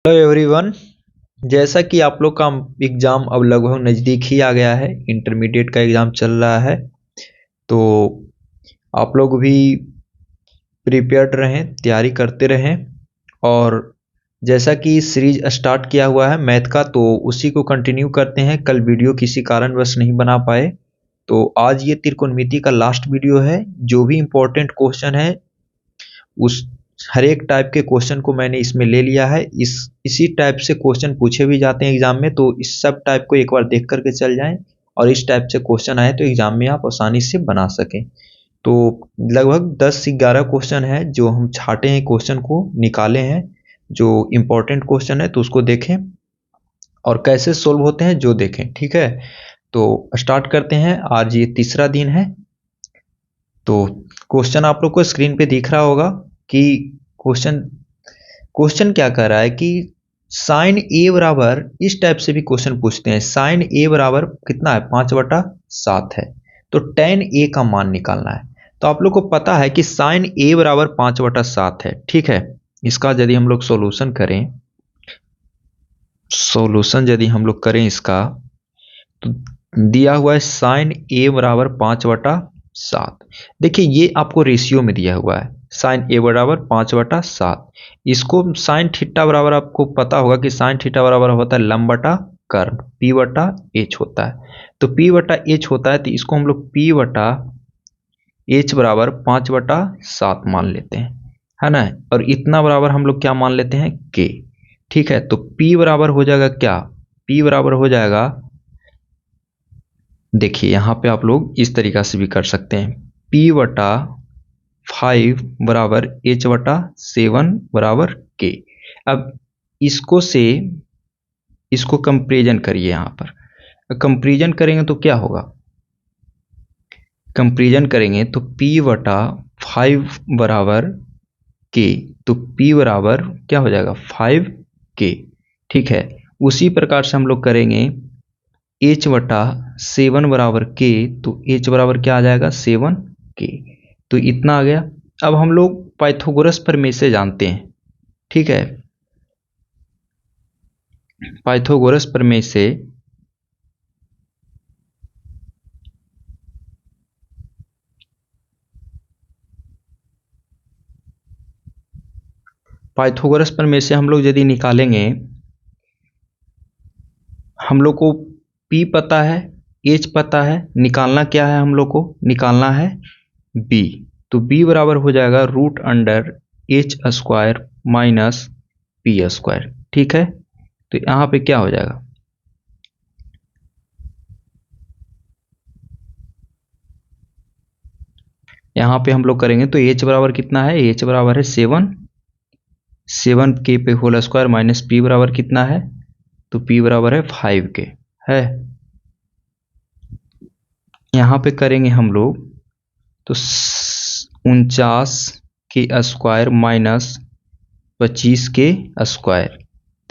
Hello everyone. जैसा कि आप लोग का एग्ज़ाम अब लगभग नज़दीक ही आ गया है, इंटरमीडिएट का एग्ज़ाम चल रहा है, तो आप लोग भी प्रिपेयर्ड रहें, तैयारी करते रहें। और जैसा कि सीरीज स्टार्ट किया हुआ है मैथ का, तो उसी को कंटिन्यू करते हैं। कल वीडियो किसी कारणवश नहीं बना पाए, तो आज ये त्रिकोणमिति का लास्ट वीडियो है। जो भी इम्पोर्टेंट क्वेश्चन है उस हर एक टाइप के क्वेश्चन को मैंने इसमें ले लिया है। इसी टाइप से क्वेश्चन पूछे भी जाते हैं एग्जाम में, तो इस सब टाइप को एक बार देख करके चल जाएं और इस टाइप से क्वेश्चन आए तो एग्जाम में आप आसानी से बना सकें। तो लगभग 10 से 11 क्वेश्चन है जो हम छाटे हैं, क्वेश्चन को निकाले हैं। जो इम्पोर्टेंट क्वेश्चन है तो उसको देखें और कैसे सोल्व होते हैं जो देखें, ठीक है। तो स्टार्ट करते हैं। आज ये तीसरा दिन है। तो क्वेश्चन आप लोग को स्क्रीन पे दिख रहा होगा कि क्वेश्चन क्या कह रहा है कि साइन ए बराबर, इस टाइप से भी क्वेश्चन पूछते हैं। साइन ए बराबर कितना है, 5/7 है, तो टेन ए का मान निकालना है। तो आप लोग को पता है कि साइन ए बराबर 5/7 है, ठीक है। इसका यदि हम लोग सॉल्यूशन करें इसका, तो दिया हुआ है साइन ए बराबर 5/7। देखिए ये आपको रेशियो में दिया हुआ है, साइन ए बराबर 5/7। इसको साइन थीटा बराबर, आपको पता होगा कि साइन थीटा बराबर होता है लंब बटा कर्ण, पी बटा एच होता है। तो पी बटा एच होता है, तो इसको हम लोग पी बटा एच बराबर 5/7 मान लेते हैं, है ना। और इतना बराबर हम लोग क्या मान लेते हैं, के, ठीक है। तो पी बराबर हो जाएगा क्या, पी बराबर हो जाएगा, देखिए यहाँ पे आप लोग इस तरीका से भी कर सकते हैं, P बटा 5 बराबर H बटा 7 बराबर K। अब इसको कंपेरिजन करिए। यहाँ पर कंपेरिजन करेंगे तो क्या होगा, कंपेरिजन करेंगे तो P बटा 5 बराबर K, तो P बराबर क्या हो जाएगा 5K, ठीक है। उसी प्रकार से हम लोग करेंगे H बटा 7 बराबर K, तो H बराबर क्या आ जाएगा 7K, तो इतना आ गया। अब हम लोग पाइथागोरस प्रमेय से जानते हैं, ठीक है। पाइथागोरस प्रमेय से हम लोग यदि निकालेंगे, हम लोग को P पता है, H पता है, निकालना क्या है, हम लोग को निकालना है B। तो B बराबर हो जाएगा √H² माइनस P², ठीक है। तो यहाँ पे क्या हो जाएगा, यहाँ पे हम लोग करेंगे तो H बराबर कितना है, H बराबर है 7K पे होल स्क्वायर माइनस P बराबर कितना है, तो P बराबर है 5K है। यहाँ पे करेंगे हम लोग तो 49K² माइनस 25K²,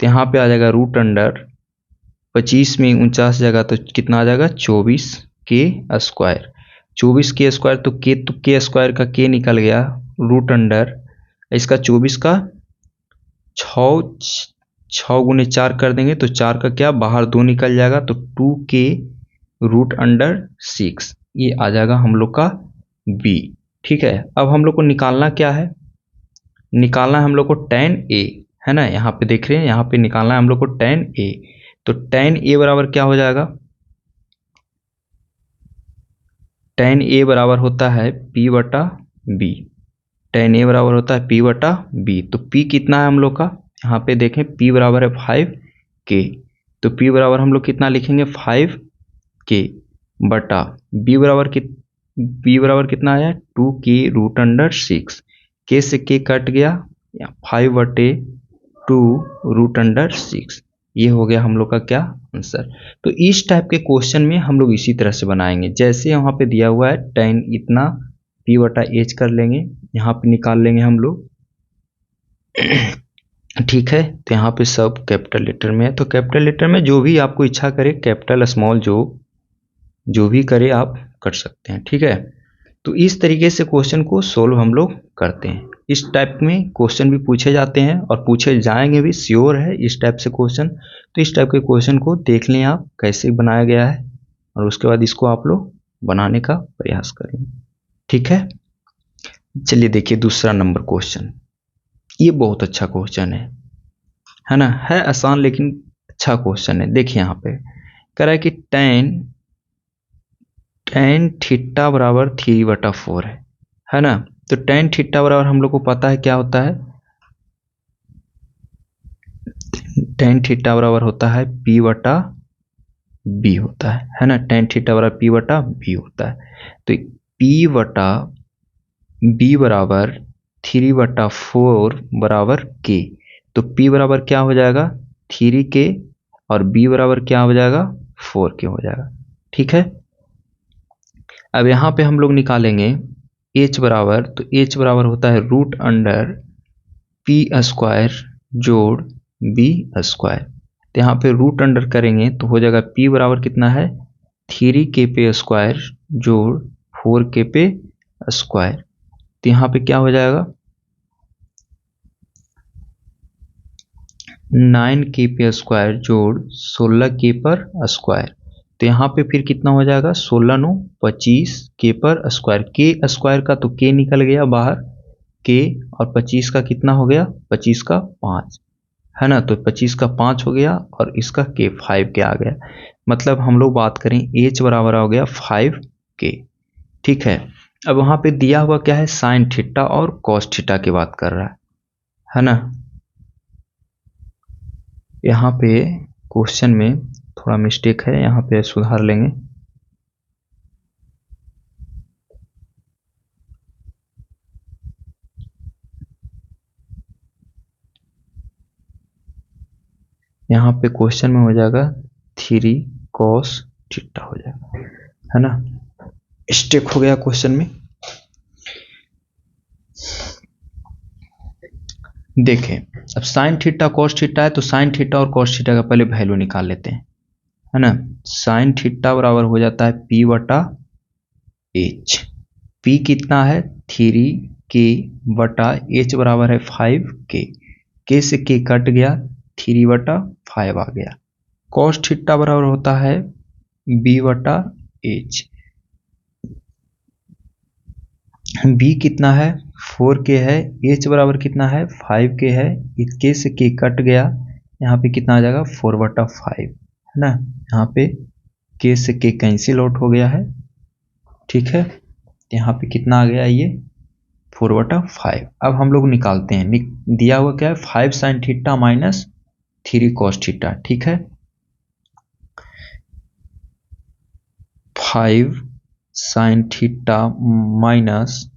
तो यहाँ पे आ जाएगा √25 में 49 जगह तो कितना आ जाएगा 24K²। 24K² तो K² का K निकल गया, √ इसका 24 का 6 गुने 4 कर देंगे तो 4 का क्या बाहर 2 निकल जाएगा, तो 2K√6, ये आ जाएगा हम लोग का B, ठीक है। अब हम लोग को निकालना क्या है, निकालना है हम लोग को tan A, है ना। यहाँ पे देख रहे हैं, यहाँ पे निकालना है हम लोग को tan A। तो tan A बराबर क्या हो जाएगा, tan A बराबर होता है P बटा B, tan A बराबर होता है P बटा B। तो P कितना है हम लोग का, यहाँ पे देखें P बराबर है 5K, तो P बराबर हम लोग कितना लिखेंगे 5K बटा B बराबर कितना आया 2K√6, K से K कट गया, 5/2√6, ये हो गया हम लोग का क्या आंसर। तो इस टाइप के क्वेश्चन में हम लोग इसी तरह से बनाएंगे, जैसे यहाँ पे दिया हुआ है tan इतना P बटा H कर लेंगे, यहाँ पे निकाल लेंगे हम लोग, ठीक है। तो यहाँ पे सब कैपिटल लेटर में है, तो कैपिटल लेटर में जो भी आपको इच्छा करे, कैपिटल स्मॉल जो भी करे आप कर सकते हैं, ठीक है। तो इस तरीके से क्वेश्चन को सोल्व हम लोग करते हैं। इस टाइप में क्वेश्चन भी पूछे जाते हैं और पूछे जाएंगे भी, श्योर है इस टाइप से क्वेश्चन। तो इस टाइप के क्वेश्चन को देख लें आप कैसे बनाया गया है, और उसके बाद इसको आप लोग बनाने का प्रयास करेंगे। ठीक है, चलिए देखिए दूसरा नंबर क्वेश्चन। ये बहुत अच्छा क्वेश्चन है ना, है आसान लेकिन अच्छा क्वेश्चन है। देखिए यहाँ पे कह रहा है कि टेन थीटा बराबर 3/4 है ना। तो टेन थीटा बराबर हम लोग को पता है क्या होता है, टेन थीटा बराबर होता है P/B होता है ना। टेन थीटा बराबर P/B होता है। तो P/B बराबर 3/4 बराबर K। तो P बराबर क्या हो जाएगा 3K और B बराबर क्या हो जाएगा 4K हो जाएगा। ठीक है, अब यहाँ पे हम लोग निकालेंगे H बराबर, तो H बराबर होता है √P² जोड़ B²। तो यहाँ पे रूट अंडर करेंगे तो हो जाएगा P बराबर कितना है 3K² जोड़ 4K²। तो यहाँ पे क्या हो जाएगा 9K² जोड़ 16K²। तो यहाँ पे फिर कितना हो जाएगा 16 9 25K²। K² का तो K निकल गया बाहर, K और 25 का कितना हो गया 25 का 5 है ना। तो 25 का 5 हो गया और इसका K 5K आ गया। मतलब हम लोग बात करें H बराबर हो गया 5K। ठीक है, अब वहाँ पे दिया हुआ क्या है साइन थीटा और कॉस थीटा की बात कर रहा है ना। यहाँ पे क्वेश्चन में थोड़ा मिस्टेक है, यहाँ पे सुधार लेंगे। यहाँ पे क्वेश्चन में हो जाएगा 3 cos थीटा हो जाएगा है ना, मिस्टेक हो गया क्वेश्चन में। देखें अब साइन थीटा कॉस थीटा है, तो साइन थीटा और कॉस थीटा का पहले वैल्यू निकाल लेते हैं है ना। साइन थीटा बराबर हो जाता है P/H। P कितना है 3K/H बराबर है 5K। K से K कट गया 3/5 आ गया। कॉस थीटा बराबर होता है B/H। B कितना है 4K है, H बराबर कितना है 5K है। K से K कट गया, यहाँ पे कितना आ जाएगा 4/5 है ना। यहाँ पे K से K कैंसिल आउट हो गया है। ठीक है, यहाँ पे कितना आ गया ये 4/5। अब हम लोग निकालते हैं, दिया हुआ क्या है 5 sine theta minus 3 cos theta. ठीक है, 5 sine theta minus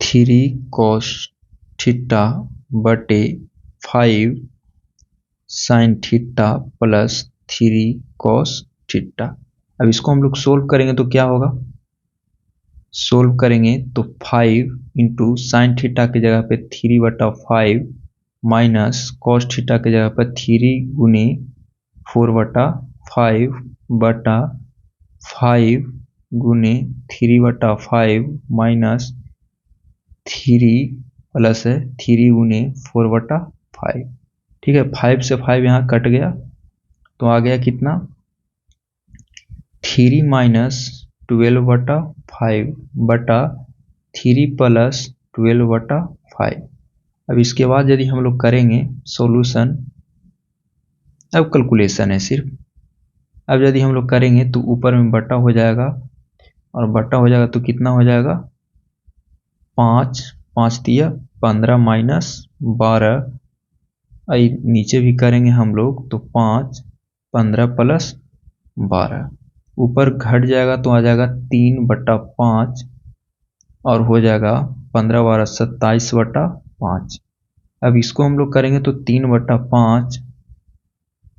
3 cos theta बटे 5 sine theta plus 3 cos theta. अब इसको हम लोग सोल्व करेंगे तो क्या होगा, सोल्व करेंगे तो 5 इंटू साइन थीटा की जगह पे 3/5 माइनस कॉस थीटा की जगह पर 3 गुने 4/5 बटा 5 गुने 3/5 माइनस 3 प्लस है 3 गुने 4/5। ठीक है, 5 से 5 यहाँ कट गया तो आ गया कितना 3 माइनस 12/5 बटा 3 प्लस 12/5। अब इसके बाद यदि हम लोग करेंगे सॉल्यूशन, अब कैलकुलेशन है सिर्फ। अब यदि हम लोग करेंगे तो ऊपर में बटा हो जाएगा और बटा हो जाएगा तो कितना हो जाएगा 5 5 दिया 15 माइनस 12। नीचे भी करेंगे हम लोग तो 5 15 प्लस 12, ऊपर घट जाएगा तो आ जाएगा 3/5 और हो जाएगा 15 12 27/5। अब इसको हम लोग करेंगे तो 3/5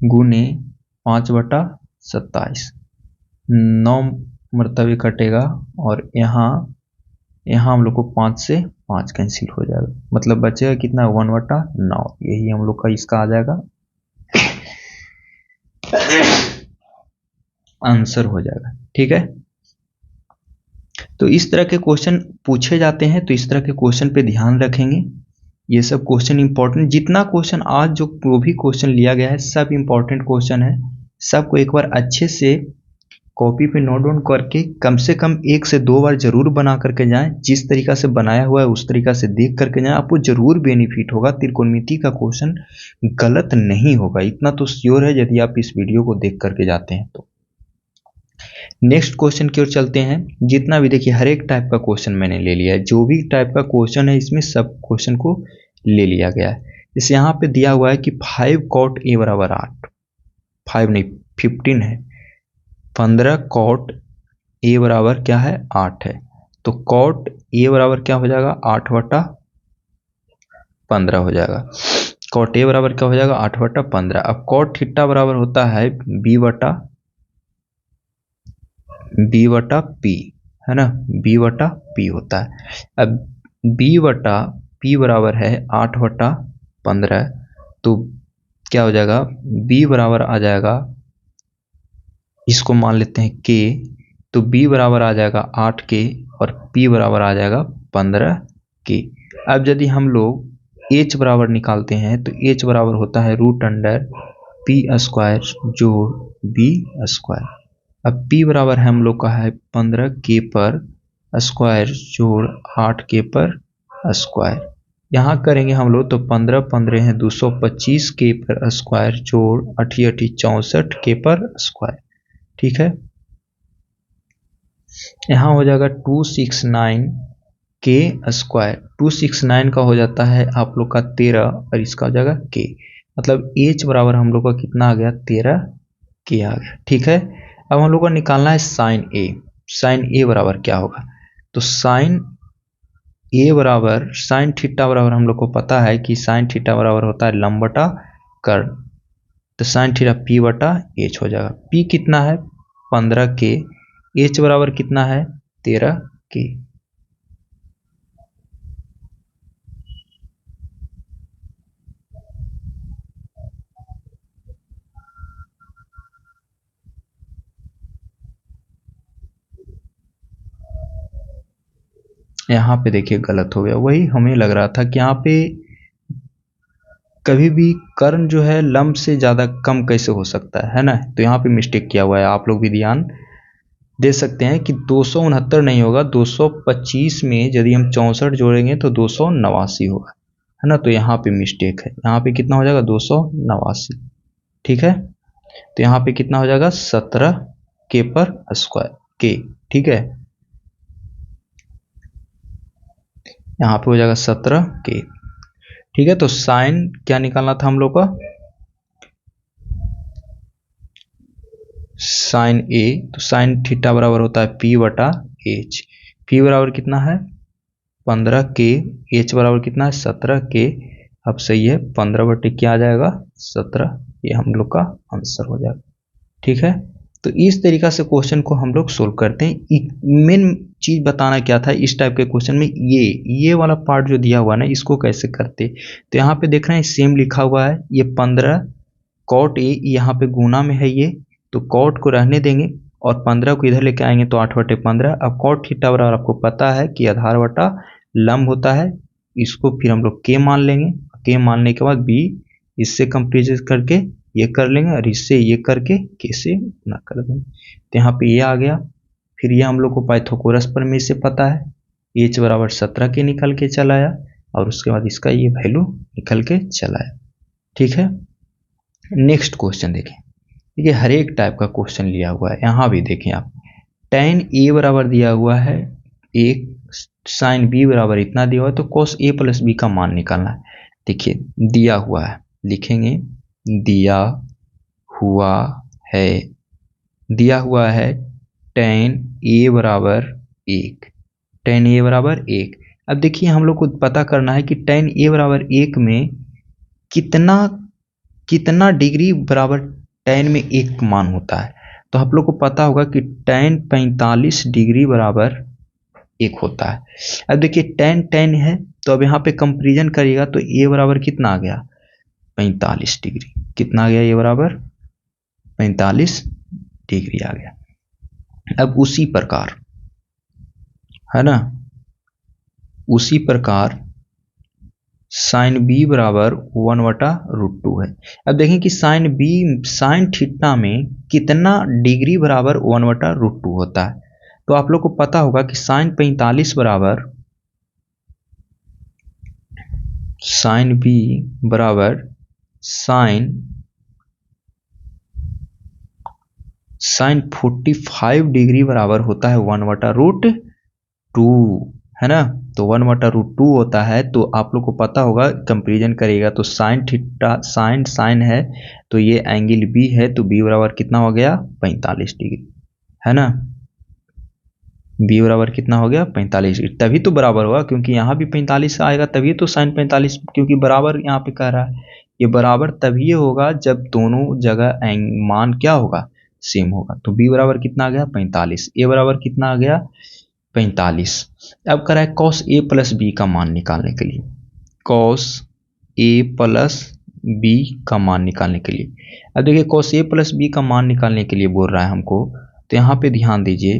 गुने 5/27, 9 मरतबे कटेगा और यहाँ हम लोग को 5 से 5 कैंसिल हो जाएगा, मतलब बचेगा कितना 1/9। यही हम लोग का इसका आ जाएगा आंसर हो जाएगा। ठीक है, तो इस तरह के क्वेश्चन पूछे जाते हैं, तो इस तरह के क्वेश्चन पे ध्यान रखेंगे। ये सब क्वेश्चन इंपॉर्टेंट, जितना क्वेश्चन आज जो भी क्वेश्चन लिया गया है सब इंपॉर्टेंट क्वेश्चन है। सबको एक बार अच्छे से कॉपी पे नोट डाउन करके कम से कम 1 से 2 बार जरूर बना करके जाएं। जिस तरीका से बनाया हुआ है उस तरीका से देख करके जाएं, आपको जरूर बेनिफिट होगा। त्रिकोणमिति का क्वेश्चन गलत नहीं होगा, इतना तो श्योर है यदि आप इस वीडियो को देख करके जाते हैं तो। नेक्स्ट क्वेश्चन की ओर चलते हैं। जितना भी देखिए हर एक टाइप का क्वेश्चन मैंने ले लिया है, जो भी टाइप का क्वेश्चन है इसमें सब क्वेश्चन को ले लिया गया है। जैसे यहाँ पे दिया हुआ है कि 5 cot a बराबर 8, 5 नहीं 15 है, 15 cot a बराबर क्या है 8 है। तो cot a बराबर क्या हो जाएगा 8/15 हो जाएगा। cot a बराबर क्या हो जाएगा 8/15। अब cot थीटा बराबर होता है b/p, है ना, b/p होता है। अब b/p बराबर है 8/15, तो क्या हो जाएगा b बराबर आ जाएगा, इसको मान लेते हैं k, तो b बराबर आ जाएगा 8k और p बराबर आ जाएगा 15k। अब यदि हम लोग h बराबर निकालते हैं तो h बराबर होता है √p² जोड़ b²। अब p बराबर है हम लोग का है 15k पर स्क्वायर जोड़ 8k पर स्क्वायर। यहाँ करेंगे हम लोग तो 15 15 है 225k पर स्क्वायर जोड़ 8 8 64k पर स्क्वायर। ठीक है, यहाँ हो जाएगा 269k²। 269 का हो जाता है आप लोग का 13 और इसका हो जाएगा k, मतलब h बराबर हम लोग का कितना आ गया 13k आ गया। ठीक है, अब हम लोग को निकालना है साइन a। साइन a बराबर क्या होगा, तो साइन a बराबर साइन थीटा बराबर हम लोग को पता है कि साइन थीटा बराबर होता है लंब बटा कर्ण, तो साइन थीटा p/h हो जाएगा। p कितना है 15k, h बराबर कितना है 13k। यहाँ पे देखिए गलत हो गया, वही हमें लग रहा था कि यहाँ पे कभी भी कर्ण जो है लंब से ज़्यादा कम कैसे हो सकता है ना, तो यहाँ पे मिस्टेक किया हुआ है। आप लोग भी ध्यान दे सकते हैं कि 269 नहीं होगा, 225 में यदि हम 64 जोड़ेंगे तो 289 होगा, है ना, तो यहाँ पे मिस्टेक है। यहाँ पे कितना हो जाएगा 289। ठीक है, तो यहाँ पे कितना हो जाएगा 17k पर स्क्वायर k। ठीक है, यहाँ पे हो जाएगा 17k। ठीक है, तो साइन क्या निकालना था हम लोग का, साइन a, तो साइन थीटा बराबर होता है p/h। p बराबर कितना है 15k, h बराबर कितना है 17k। अब सही है 15/, क्या आ जाएगा 17, ये हम लोग का आंसर हो जाएगा। ठीक है, तो इस तरीका से क्वेश्चन को हम लोग सोल्व करते हैं। मेन चीज बताना क्या था इस टाइप के क्वेश्चन में, ये वाला पार्ट जो दिया हुआ है ना इसको कैसे करते। तो यहाँ पे देख रहे हैं सेम लिखा हुआ है, ये 15 cot a यहाँ पे गुना में है, ये तो cot को रहने देंगे और 15 को इधर लेके आएंगे तो 8/15। अब cot थीटा बराबर आपको पता है कि आधार बटा लंब होता है, इसको फिर हम लोग k मान लेंगे। k मानने के बाद b इससे कंपेरिजन करके ये कर लेंगे और इससे ये करके k से गुना कर देंगे, तो यहाँ पे ये आ गया। फिर ये हम लोग को पाइथागोरस प्रमेय से पता है, h बराबर 17k निकल के चला आया और उसके बाद इसका ये वैल्यू निकल के चला आया। ठीक है, नेक्स्ट क्वेश्चन देखें। देखिए हर एक टाइप का क्वेश्चन लिया हुआ है, यहाँ भी देखें आप, tan a बराबर दिया हुआ है 1, साइन b बराबर इतना दिया हुआ है, तो cos a + b का मान निकालना है। देखिए दिया हुआ है, लिखेंगे दिया हुआ है, दिया हुआ है tan a बराबर 1, tan a बराबर 1। अब देखिए हम लोग को पता करना है कि tan a बराबर 1 में कितना डिग्री बराबर tan में 1 मान होता है। तो आप लोग को पता होगा कि tan 45 डिग्री बराबर 1 होता है। अब देखिए tan है, तो अब यहाँ पे कंपेरिजन करिएगा तो a बराबर कितना आ गया 45 डिग्री, कितना आ गया a बराबर 45 डिग्री आ गया। अब उसी प्रकार है ना। उसी प्रकार साइन बी बराबर 1/√2 है। अब देखें कि साइन बी, साइन थीटा में कितना डिग्री बराबर 1/√2 होता है। तो आप लोग को पता होगा कि साइन 45 बराबर साइन बी बराबर साइन 45 डिग्री बराबर होता है 1/√2, है ना। तो 1/√2 होता है। तो आप लोग को पता होगा, कंपेरिजन करेगा तो साइन थीटा, साइन साइन है तो ये एंगल बी है, तो बी बराबर कितना हो गया 45 डिग्री, है ना। बी बराबर कितना हो गया 45 डिग्री। तभी तो बराबर होगा, क्योंकि यहाँ भी 45 आएगा तभी तो साइन 45, क्योंकि बराबर यहाँ पे कह रहा है। ये बराबर तभी होगा जब दोनों जगह मान क्या होगा, सेम होगा। तो बी बराबर कितना आ गया 45, ए बराबर कितना आ गया 45। अब करा है कॉस ए प्लस बी का मान निकालने के लिए, कॉस ए प्लस बी का मान निकालने के लिए। अब देखिए कॉस ए प्लस बी का मान निकालने के लिए बोल रहा है हमको, तो यहाँ पे ध्यान दीजिए,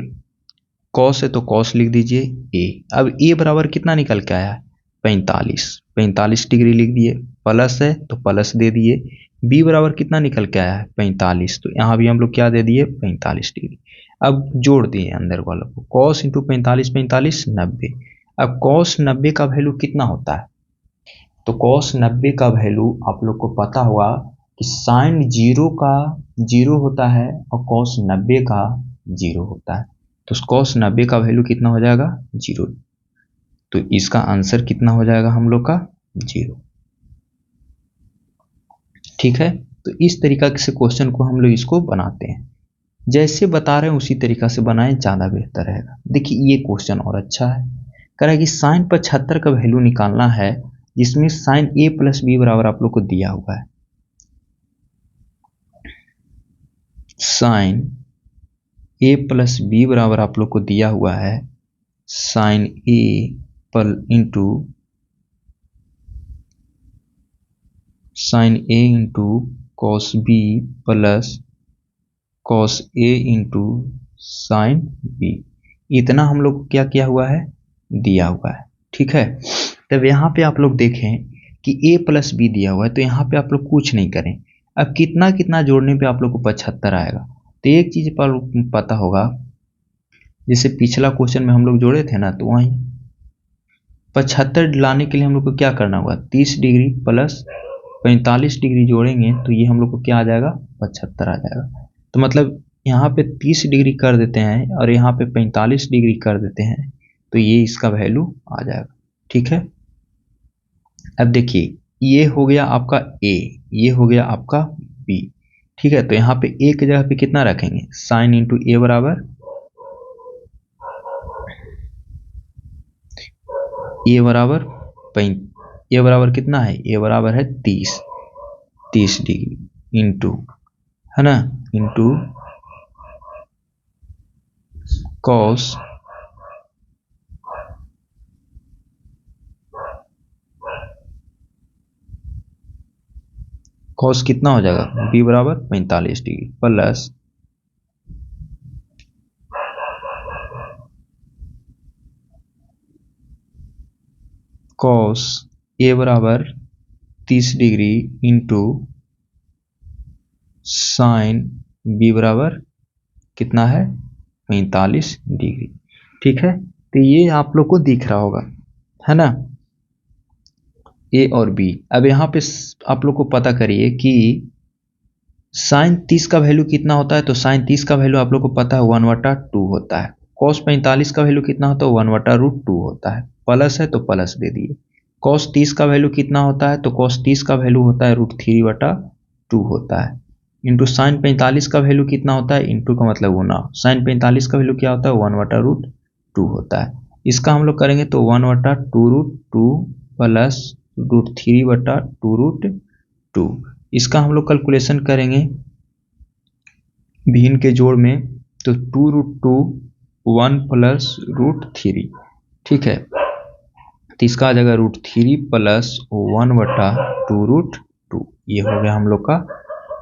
कॉस है तो कॉस लिख दीजिए ए। अब ए बराबर कितना निकल के आया 45 डिग्री लिख दिए, प्लस है तो प्लस दे दिए। बी बराबर कितना निकल के आया है 45, तो यहाँ भी हम लोग क्या दे दिए 45 डिग्री। अब जोड़ दिए अंदर वालों को, कॉस इंटू 45, 45 90। अब कॉस 90 का वैल्यू कितना होता है, तो कॉस 90 का वैल्यू आप लोग को पता होगा कि साइन 0 का 0 होता है और कॉस 90 का 0 होता है। तो कॉस 90 का वैल्यू कितना हो जाएगा 0। तो इसका आंसर कितना हो जाएगा हम लोग का 0। ठीक है। तो इस तरीका से क्वेश्चन को हम लोग इसको बनाते हैं, जैसे बता रहे हैं उसी तरीका से बनाएं, ज़्यादा बेहतर रहेगा। देखिए ये क्वेश्चन और अच्छा है, कह रहा है कि साइन 75 का वैल्यू निकालना है, जिसमें साइन ए प्लस बी बराबर आप लोग को दिया हुआ है। साइन ए प्लस बी बराबर आप लोग को दिया हुआ है sine A plus into sine A into cos B plus cos A into sine B. इतना हम लोग को क्या किया हुआ है, दिया हुआ है। ठीक है। तब यहाँ पे आप लोग देखें कि ए प्लस बी दिया हुआ है, तो यहाँ पे आप लोग कुछ नहीं करें। अब कितना कितना जोड़ने पे आप लोग को 75 आएगा। तो एक चीज पर पता होगा, जैसे पिछला क्वेश्चन में हम लोग जोड़े थे ना, तो वहीं 75 लाने के लिए हम लोग को क्या करना होगा, 30 डिग्री प्लस 45 डिग्री जोड़ेंगे तो ये हम लोग को क्या आ जाएगा 75 आ जाएगा। तो मतलब यहाँ पे 30 डिग्री कर देते हैं और यहाँ पे 45 डिग्री कर देते हैं, तो ये इसका वैल्यू आ जाएगा। ठीक है। अब देखिए ये हो गया आपका ए, ये हो गया आपका बी। ठीक है। तो यहाँ पे ए की जगह पे कितना रखेंगे, साइन इंटू ए बराबर ए बराबर ए बराबर कितना है, ए बराबर है 30 डिग्री इंटू, है ना, इंटू कॉस कॉस कितना हो जाएगा बी बराबर 45 डिग्री प्लस कॉस ए बराबर 30 डिग्री इंटू साइन बी बराबर कितना है 45 डिग्री। ठीक है। तो ये आप लोग को दिख रहा होगा, है ना, ए और बी। अब यहाँ पे आप लोग को पता करिए कि साइन 30 का वैल्यू कितना होता है, तो साइन 30 का वैल्यू आप लोग को पता है 1/2 होता है। कॉस 45 का वैल्यू कितना होता है 1/√2 होता है। प्लस है तो प्लस दे दिए। कॉस 30 का वैल्यू कितना होता है, तो कॉस 30 का वैल्यू होता है √3/2 होता है। इंटू साइन 45 का वैल्यू कितना होता है, इंटू का मतलब गुना, साइन 45 का वैल्यू क्या होता है 1/√2 होता है। इसका हम लोग करेंगे तो 1/2√2 प्लस √3/2√2। इसका हम लोग कैलकुलेशन करेंगे भिन्न के जोड़ में, तो 2√2 1 प्लस √3। ठीक है। तो इसका आ जाएगा √3 प्लस 1/2√2। ये हो गया हम लोग का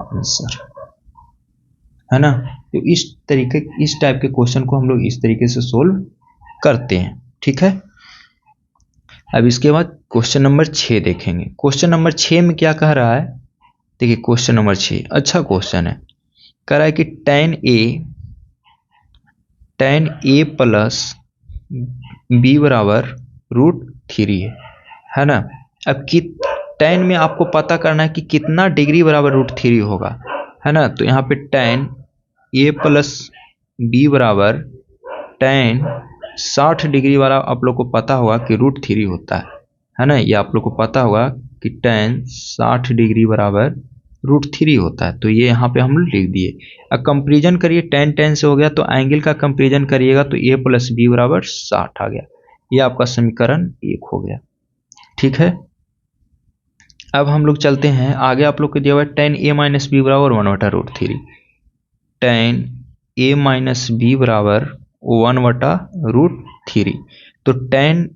आंसर, है ना। तो इस टाइप के क्वेश्चन को हम लोग इस तरीके से सोल्व करते हैं। ठीक है, अब इसके बाद क्वेश्चन नंबर 6 देखेंगे। क्वेश्चन नंबर 6 में क्या कह रहा है, देखिए क्वेश्चन नंबर 6 अच्छा क्वेश्चन है। कह रहा है कि tan a प्लस b बराबर √3 है ना। अब tan में आपको पता करना है कि कितना डिग्री बराबर √3 होगा, है ना। तो यहाँ पे tan a प्लस b बराबर tan 60 डिग्री वाला आप लोग को पता होगा कि √3 होता है ना। ये आप लोग को पता होगा कि tan 60 डिग्री बराबर √3 होता है। तो ये यहाँ पे हम लोग लिख दिए। अब कंपेरिजन करिए, tan से हो गया, तो एंगल का कंपेरिजन करिएगा तो a प्लस b बराबर 60 आ गया। ये आपका समीकरण 1 हो गया। ठीक है, अब हम लोग चलते हैं आगे। आप लोग को दिया हुआ है tan a माइनस बी बराबर 1/√3, tan a माइनस बी बराबर 1/√3। तो tan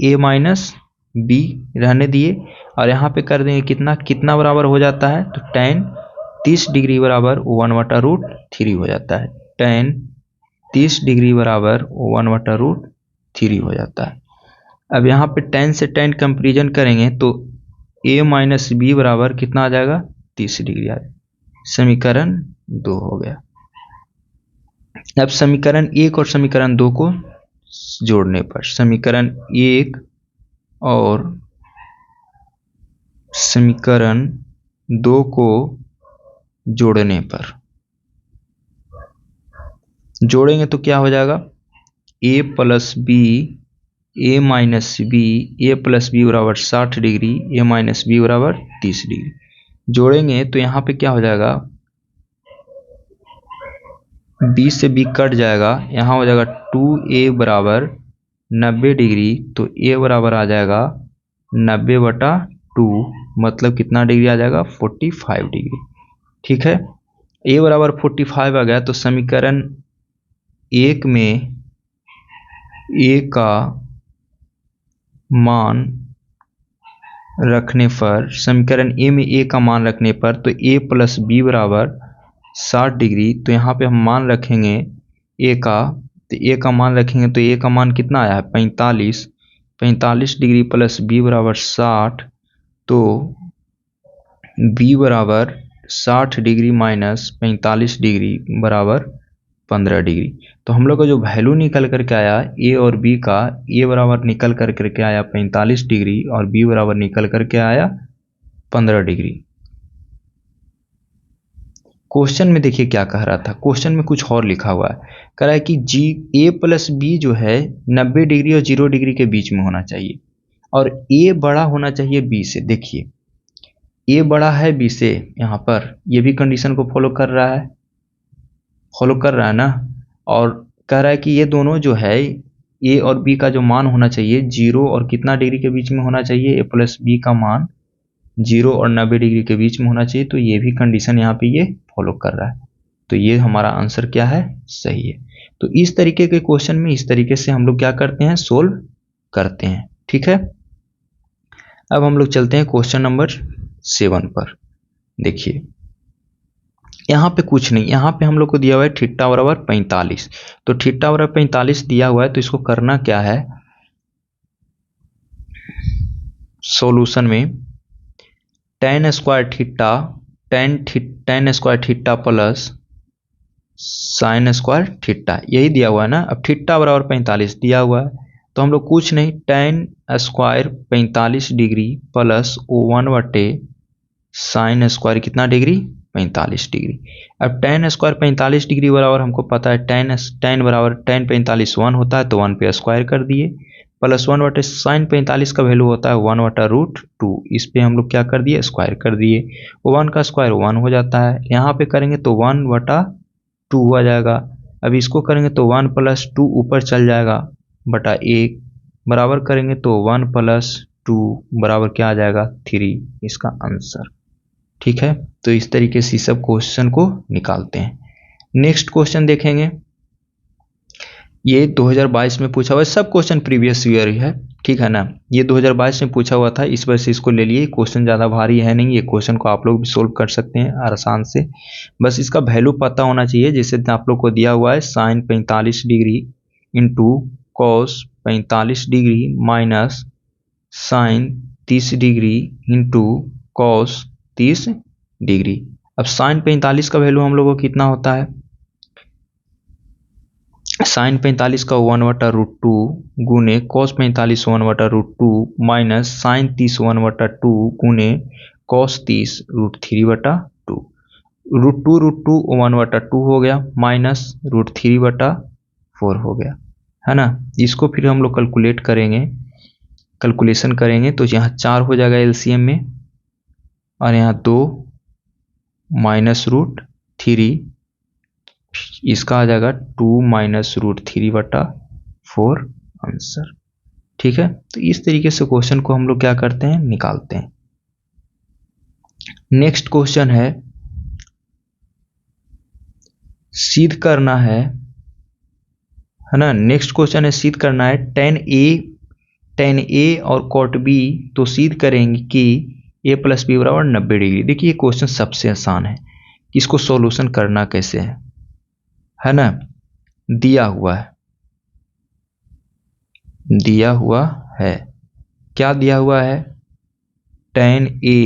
a माइनस बी रहने दिए और यहाँ पे कर देंगे कितना बराबर हो जाता है, तो tan 30 डिग्री बराबर 1/√3 हो जाता है। tan 30 डिग्री बराबर 1/√3 हो जाता है। अब यहाँ पे tan से tan कंपेरिजन करेंगे तो a माइनस बी बराबर कितना आ जाएगा, 30 डिग्री आ जाएगा। समीकरण 2 हो गया। अब समीकरण 1 और समीकरण 2 को जोड़ने पर, समीकरण 1 और समीकरण 2 को जोड़ने पर जोड़ेंगे तो क्या हो जाएगा, a plus B a minus B, a plus B बराबर 60 डिग्री, a माइनस बी बराबर 30 डिग्री। जोड़ेंगे तो यहाँ पे क्या हो जाएगा, b से b कट जाएगा, यहाँ हो जाएगा 2a बराबर 90 डिग्री, तो a बराबर आ जाएगा 90/2, मतलब कितना डिग्री आ जाएगा, 45 डिग्री। ठीक है, a बराबर 45 आ गया। तो समीकरण 1 में a का मान रखने पर, समीकरण a में a का मान रखने पर, तो a प्लस बी बराबर 60 डिग्री, तो यहाँ पे हम मान रखेंगे a का, तो a का मान रखेंगे तो a का मान कितना आया है, 45 डिग्री प्लस b बराबर 60, तो b बराबर 60 डिग्री माइनस 45 डिग्री बराबर 15 डिग्री। तो हम लोग का जो वैल्यू निकल करके आया a और b का, a बराबर निकल करके आया 45 डिग्री और b बराबर निकल करके आया 15 डिग्री। क्वेश्चन में देखिए क्या कह रहा था, क्वेश्चन में कुछ और लिखा हुआ है। कह रहा है कि a प्लस बी जो है 90 डिग्री और 0 डिग्री के बीच में होना चाहिए और a बड़ा होना चाहिए b से। देखिए a बड़ा है b से, यहाँ पर ये भी कंडीशन को फॉलो कर रहा है ना। और कह रहा है कि ये दोनों जो है a और b का जो मान होना चाहिए 0 और कितना डिग्री के बीच में होना चाहिए, a प्लस बी का मान 0 और 90 डिग्री के बीच में होना चाहिए। तो ये भी कंडीशन यहाँ पे ये फॉलो कर रहा है। तो ये हमारा आंसर क्या है, सही है। तो इस तरीके के क्वेश्चन में इस तरीके से हम लोग क्या करते हैं, सोल्व करते हैं। ठीक है, अब हम लोग चलते हैं क्वेश्चन नंबर 7 पर। देखिए यहाँ पे कुछ नहीं, यहाँ पे हम लोग को दिया हुआ है थीटा बराबर 45। तो थीटा बराबर 45 दिया हुआ है, तो इसको करना क्या है, सॉल्यूशन में tan square theta plus sine square theta, यही दिया हुआ है ना। अब थीटा बराबर 45 दिया हुआ है, तो हम लोग कुछ नहीं, tan square 45 degree plus 1/, sine square कितना डिग्री, 45 डिग्री। अब tan स्क्वायर 45 डिग्री बराबर हमको पता है tan बराबर tan 45 1 होता है, तो 1 पे स्क्वायर कर दिए, प्लस 1/, साइन 45 का वैल्यू होता है 1/√2, इस पे हम लोग क्या कर दिए, स्क्वायर कर दिए। 1 का स्क्वायर 1 हो जाता है, यहाँ पे करेंगे तो 1/2 आ जाएगा। अब इसको करेंगे तो 1 + 2 ऊपर चल जाएगा बटा 1, बराबर करेंगे तो 1 + 2 बराबर क्या आ जाएगा, 3, इसका आंसर। ठीक है, तो इस तरीके से सब क्वेश्चन को निकालते हैं। नेक्स्ट क्वेश्चन देखेंगे, ये 2022 में पूछा हुआ है, सब क्वेश्चन प्रीवियस ईयर ही है। ठीक है ना, ये 2022 में पूछा हुआ था, इस वजह से इसको ले लिए। क्वेश्चन ज़्यादा भारी है नहीं, ये क्वेश्चन को आप लोग भी सोल्व कर सकते हैं आसान से, बस इसका वैल्यू पता होना चाहिए। जैसे आप लोग को दिया हुआ है sine 45 degree into cos 45 degree minus sine 30 degree into cos 30 degree. अब साइन 45 का वैल्यू हम लोगों को कितना होता है, साइन 45 का 1/√2 गुने कॉस 45 1/√2 माइनस साइन 30 1/2 गुने कॉस 30 √3/2। √2 1/2 हो गया माइनस √3/4 हो गया, है ना। इसको फिर हम लोग कैलकुलेट करेंगे, कैलकुलेशन करेंगे तो यहाँ 4 हो जाएगा एलसीएम में, और यहाँ 2 माइनस √3, इसका आ जाएगा 2 माइनस √3/4 आंसर। ठीक है, तो इस तरीके से क्वेश्चन को हम लोग क्या करते हैं, निकालते हैं। नेक्स्ट क्वेश्चन है, सिद्ध करना है ना। नेक्स्ट क्वेश्चन है सिद्ध करना है tan A और cot B, तो सिद्ध करेंगे कि a + b = 90 डिग्री। देखिए ये क्वेश्चन सबसे आसान है, इसको सॉल्यूशन करना कैसे है ना। दिया हुआ है, क्या दिया हुआ है, tan A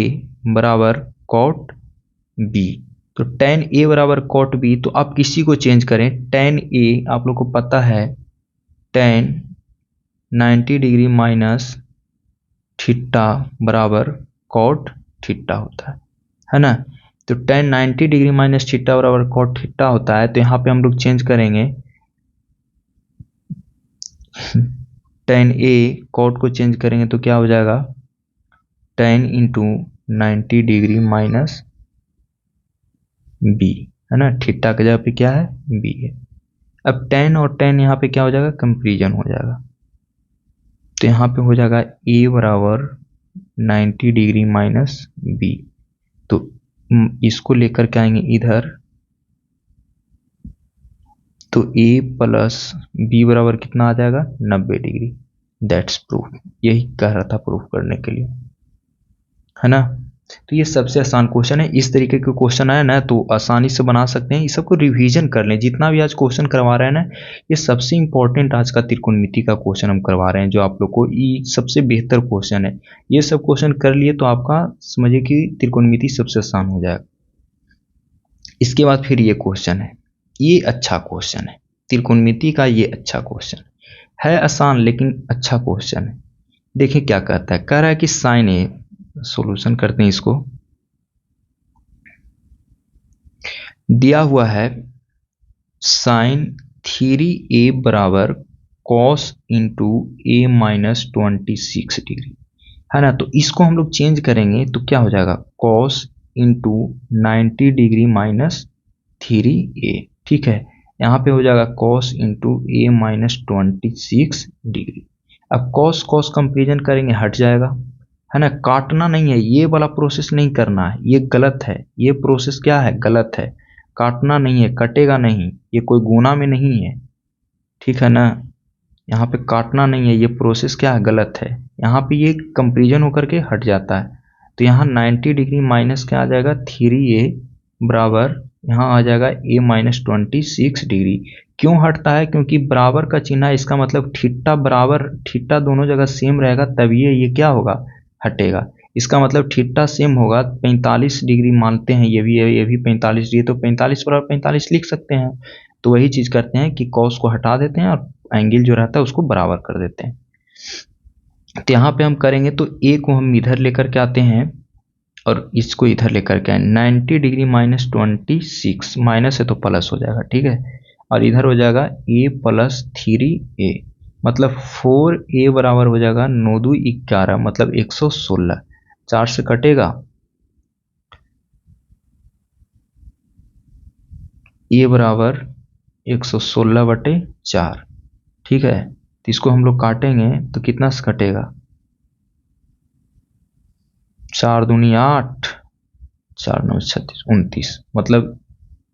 = cot B। तो tan A = cot B, तो आप किसी को चेंज करें, tan A आप लोग को पता है tan 90 डिग्री माइनस थीटा बराबर cot थीटा होता है ना। तो tan 90 डिग्री माइनस थीटा बराबर cot थीटा होता है, तो यहाँ पे हम लोग चेंज करेंगे, tan A cot को चेंज करेंगे तो क्या हो जाएगा, tan into 90 degree minus b, है ना। थीटा के जगह पे क्या है, b है। अब tan और tan यहाँ पे क्या हो जाएगा, कंपेरिजन हो जाएगा, तो यहाँ पे हो जाएगा a = 90 डिग्री माइनस b। तो इसको लेकर के आएंगे इधर, तो a + b बराबर कितना आ जाएगा, 90 डिग्री। दैट्स प्रूफ, यही कह रहा था प्रूफ करने के लिए, है ना। तो ये सबसे आसान क्वेश्चन है। इस तरीके के क्वेश्चन आए ना तो आसानी से बना सकते हैं। इस सबको रिवीजन कर लें, जितना भी आज क्वेश्चन करवा रहे हैं ना, ये सबसे इंपॉर्टेंट आज का त्रिकोणमिति का क्वेश्चन हम करवा रहे हैं, जो आप लोग को ये सबसे बेहतर क्वेश्चन है। ये सब क्वेश्चन कर लिए तो आपका समझिए कि त्रिकोणमिति सबसे आसान हो जाएगा। इसके बाद फिर ये क्वेश्चन है, ये अच्छा क्वेश्चन है त्रिकोणमिति का, ये अच्छा क्वेश्चन है, आसान लेकिन अच्छा क्वेश्चन है। देखिए क्या कहता है, कह रहा है कि साइन ए, सॉल्यूशन करते हैं इसको। दिया हुआ है साइन 3a बराबर कॉस इंटू a - 26 डिग्री, है ना। तो इसको हम लोग चेंज करेंगे तो क्या हो जाएगा, cos into 90 degree minus 3a। ठीक है, यहाँ पे हो जाएगा कॉस इंटू a - 26 डिग्री। अब कॉस कॉस कंपेरिजन करेंगे, हट जाएगा, है ना। काटना नहीं है, ये वाला प्रोसेस नहीं करना है, ये गलत है। ये प्रोसेस क्या है, गलत है। काटना नहीं है, कटेगा नहीं, ये कोई गुना में नहीं है, ठीक है ना। यहाँ पे काटना नहीं है, ये प्रोसेस क्या है, गलत है। यहाँ पे ये कंपेरिजन होकर के हट जाता है, तो यहाँ 90 डिग्री माइनस क्या आ जाएगा, 3a बराबर यहाँ आ जाएगा a - 26 डिग्री। क्यों हटता है, क्योंकि बराबर का चिन्ह है, इसका मतलब थीटा बराबर, थीटा दोनों जगह सेम रहेगा तभी ये क्या होगा, हटेगा। इसका मतलब थीटा सेम होगा, 45 डिग्री मानते हैं, ये भी 45 डिग्री, तो 45 बराबर 45 लिख सकते हैं। तो वही चीज करते हैं कि कॉस को हटा देते हैं और एंगल जो रहता है उसको बराबर कर देते हैं। तो यहाँ पे हम करेंगे तो a को हम इधर लेकर के आते हैं और इसको इधर लेकर के आए, 90 डिग्री माइनस 26, माइनस है तो प्लस हो जाएगा, ठीक है। और इधर हो जाएगा a + 3a, मतलब 4a बराबर हो जाएगा 9 2 11, मतलब 116। 4 से कटेगा, a बराबर 116/4, ठीक है। तो इसको हम लोग काटेंगे तो कितना से कटेगा, 4 दूनी 8, 4 9 36 29, मतलब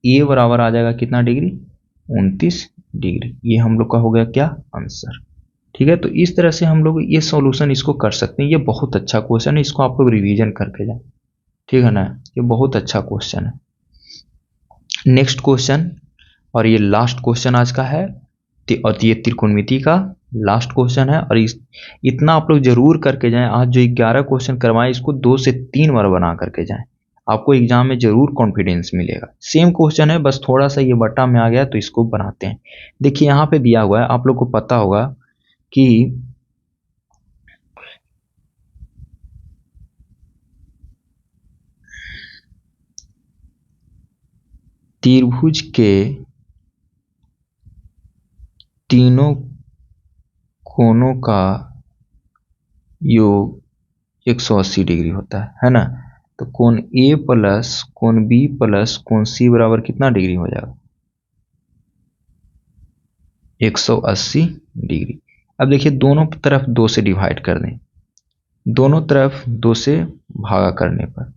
a बराबर आ जाएगा कितना डिग्री, 29 डिग्री। ये हम लोग का हो गया क्या, आंसर। ठीक है, तो इस तरह से हम लोग ये सॉल्यूशन इसको कर सकते हैं। ये बहुत अच्छा क्वेश्चन है, इसको आप लोग रिवीजन करके जाए, ठीक है ना। ये बहुत अच्छा क्वेश्चन है। नेक्स्ट क्वेश्चन, और ये लास्ट क्वेश्चन आज का है, और ये त्रिकोणमिति का लास्ट क्वेश्चन है। और इतना आप लोग जरूर करके जाएं। आज जो 11 क्वेश्चन करवाएं इसको 2 से 3 बार बना करके जाएं, आपको एग्जाम में जरूर कॉन्फिडेंस मिलेगा। सेम क्वेश्चन है, बस थोड़ा सा ये बटा में आ गया तो इसको बनाते हैं। देखिए यहाँ पे दिया हुआ है, आप लोग को पता होगा कि त्रिभुज के तीनों कोणों का योग 180 डिग्री होता है ना। तो कोण ए प्लस कोण बी प्लस कोण सी बराबर कितना डिग्री हो जाएगा? 180 डिग्री। अब देखिए दोनों तरफ 2 से डिवाइड कर दें, दोनों तरफ 2 से भागा करने पर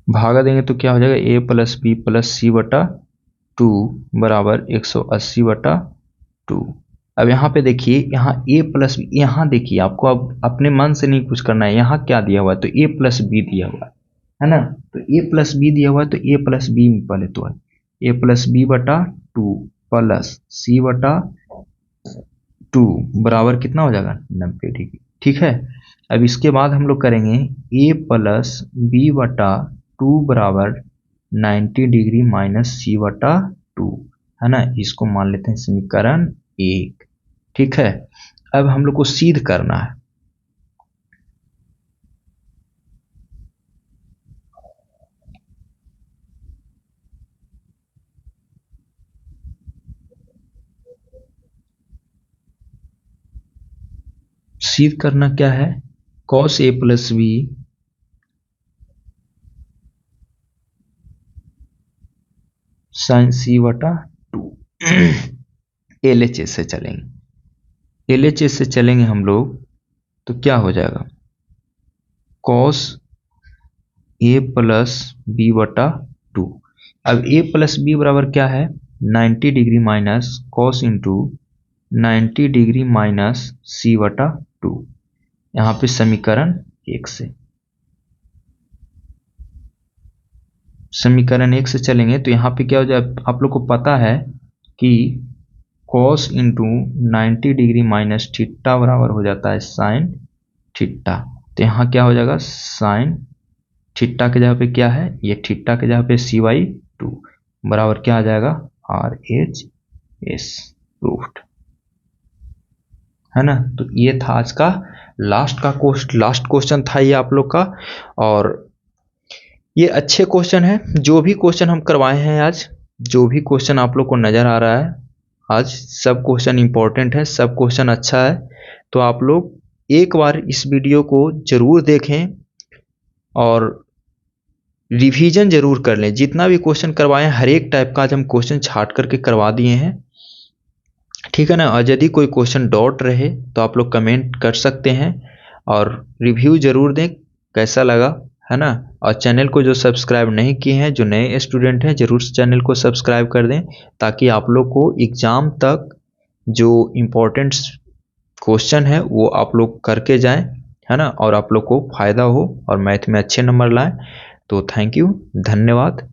भागा देंगे तो क्या हो जाएगा? ए प्लस बी प्लस सी बटा 2 बराबर 180 बटा 2। अब यहाँ पे देखिए, यहाँ ए प्लस बी, यहाँ देखिए आपको अब अपने मन से नहीं कुछ करना है। यहाँ क्या दिया हुआ है? तो ए प्लस बी दिया हुआ है ना। तो ए प्लस बी दिया हुआ है तो ए प्लस बी में पहले तो है ए प्लस बी बटा 2 प्लस सी बटा 2 बराबर कितना हो जाएगा? 90 डिग्री। ठीक है। अब इसके बाद हम लोग करेंगे ए प्लस बी बटा 2 बराबर 90 डिग्री माइनस सी बटा 2, है ना। इसको मान लेते हैं समीकरण 1। ठीक है। अब हम लोग को सिद्ध करना है। सिद्ध करना क्या है? cos a plus B sine C बटा 2। LHS से चलेंगे, LHS से चलेंगे हम लोग तो क्या हो जाएगा? cos a प्लस बी बटा 2। अब a प्लस बी बराबर क्या है? 90 degree minus cos into 90 degree minus C बटा 2। यहाँ पे समीकरण 1 से, समीकरण 1 से चलेंगे तो यहाँ पे क्या हो जाए? आप लोग को पता है कि cos into 90 degree minus theta बराबर हो जाता है साइन थीटा। तो यहाँ क्या हो जाएगा? साइन थीटा के जगह पे क्या है? ये थीटा के जगह पे c/2 बराबर क्या आ जाएगा? RHS प्रूफ्ड, है ना। तो ये था आज का लास्ट क्वेश्चन था ये आप लोग का। और ये अच्छे क्वेश्चन है, जो भी क्वेश्चन हम करवाए हैं आज, जो भी क्वेश्चन आप लोग को नज़र आ रहा है आज, सब क्वेश्चन इंपॉर्टेंट है, सब क्वेश्चन अच्छा है। तो आप लोग एक बार इस वीडियो को जरूर देखें और रिवीजन जरूर कर लें। जितना भी क्वेश्चन करवाए हैं हर एक टाइप का आज हम क्वेश्चन छाट करके करवा दिए हैं। ठीक है ना। और यदि कोई क्वेश्चन डाउट रहे तो आप लोग कमेंट कर सकते हैं और रिव्यू जरूर दें कैसा लगा, है ना। और चैनल को जो सब्सक्राइब नहीं किए हैं, जो नए स्टूडेंट हैं, जरूर चैनल को सब्सक्राइब कर दें ताकि आप लोग को एग्ज़ाम तक जो इम्पोर्टेंट क्वेश्चन है वो आप लोग करके जाएं, है ना। और आप लोग को फ़ायदा हो और मैथ में अच्छे नंबर लाएं। तो थैंक यू, धन्यवाद।